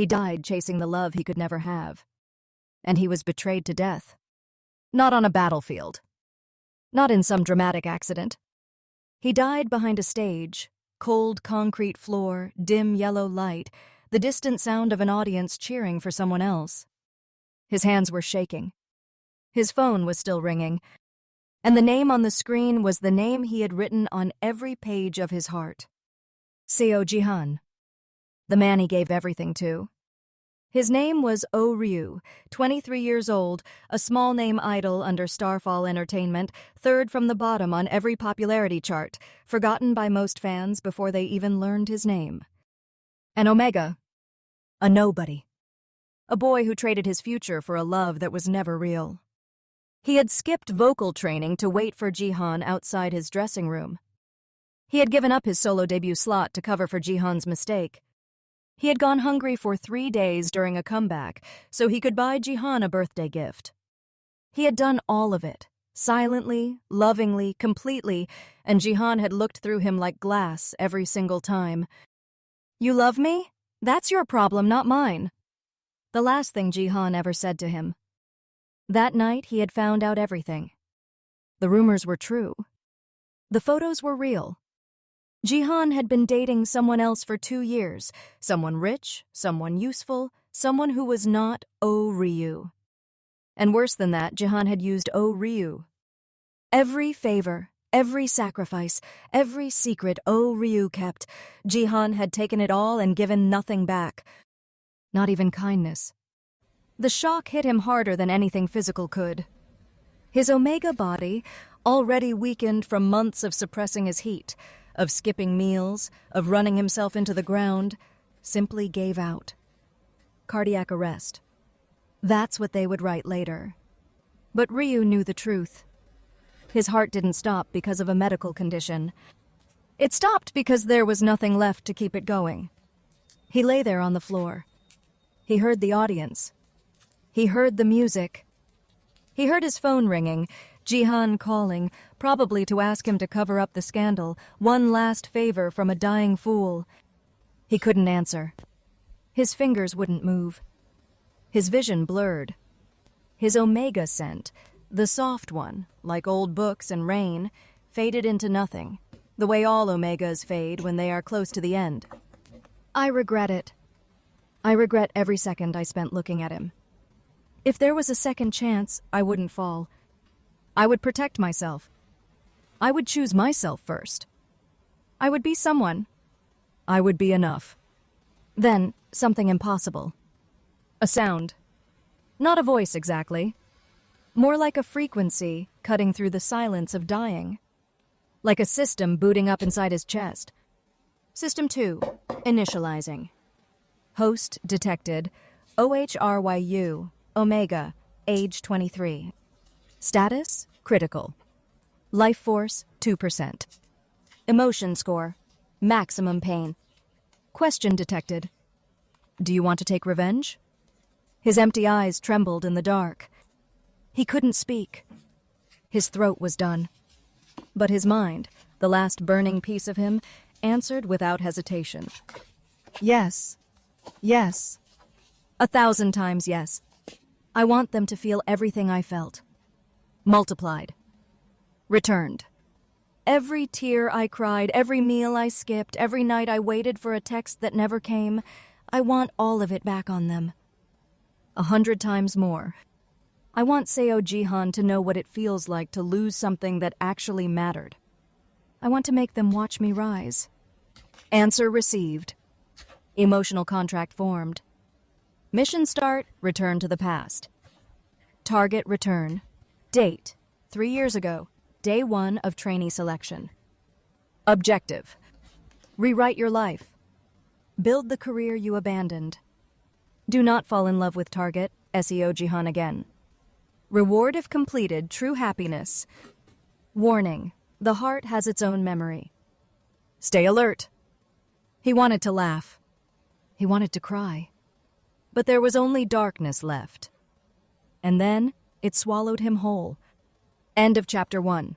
He died chasing the love he could never have. And he was betrayed to death. Not on a battlefield. Not in some dramatic accident. He died behind a stage, cold concrete floor, dim yellow light, the distant sound of an audience cheering for someone else. His hands were shaking. His phone was still ringing, and the name on the screen was the name he had written on every page of his heart. Seo Ji-han, the man he gave everything to. His name was Oh Ryu, 23 years old, a small-name idol under Starfall Entertainment, third from the bottom on every popularity chart, forgotten by most fans before they even learned his name. And Omega, a nobody. A boy who traded his future for a love that was never real. He had skipped vocal training to wait for Ji-han outside his dressing room. He had given up his solo debut slot to cover for Ji-han's mistake. He had gone hungry for 3 days during a comeback so he could buy Ji-han a birthday gift. He had done all of it, silently, lovingly, completely, and Ji-han had looked through him like glass every single time. "You love me? That's your problem, not mine." The last thing Ji-han ever said to him. That night he had found out everything. The rumors were true. The photos were real. Ji-han had been dating someone else for 2 years, someone rich, someone useful, someone who was not Oh Ryu. And worse than that, Ji-han had used Oh Ryu. Every favor, every sacrifice, every secret Oh Ryu kept, Ji-han had taken it all and given nothing back. Not even kindness. The shock hit him harder than anything physical could. His Omega body, already weakened from months of suppressing his heat, of skipping meals, of running himself into the ground, simply gave out. Cardiac arrest. That's what they would write later. But Ryu knew the truth. His heart didn't stop because of a medical condition. It stopped because there was nothing left to keep it going. He lay there on the floor. He heard the audience. He heard the music. He heard his phone ringing, Ji-han calling, probably to ask him to cover up the scandal, one last favor from a dying fool. He couldn't answer. His fingers wouldn't move. His vision blurred. His Omega scent, the soft one, like old books and rain, faded into nothing, the way all Omegas fade when they are close to the end. I regret it. I regret every second I spent looking at him. If there was a second chance, I wouldn't fall. I would protect myself. I would choose myself first. I would be someone. I would be enough. Then, something impossible. A sound. Not a voice exactly. More like a frequency cutting through the silence of dying. Like a system booting up inside his chest. System 2. Initializing. Host detected. OHRYU. Omega. Age 23. Status? Critical. Life force? 2%. Emotion score? Maximum pain. Question detected. Do you want to take revenge? His empty eyes trembled in the dark. He couldn't speak. His throat was done. But his mind, the last burning piece of him, answered without hesitation. Yes. Yes. 1,000 times yes. I want them to feel everything I felt. Multiplied. Returned. Every tear I cried, every meal I skipped, every night I waited for a text that never came, I want all of it back on them. 100 times more. I want Seo Ji-han to know what it feels like to lose something that actually mattered. I want to make them watch me rise. Answer received. Emotional contract formed. Mission start, return to the past. Target return. Date, 3 years ago, day 1 of trainee selection. Objective, rewrite your life. Build the career you abandoned. Do not fall in love with Target, Seo Ji-han again. Reward if completed, true happiness. Warning, the heart has its own memory. Stay alert. He wanted to laugh. He wanted to cry. But there was only darkness left. And then it swallowed him whole. End of chapter 1.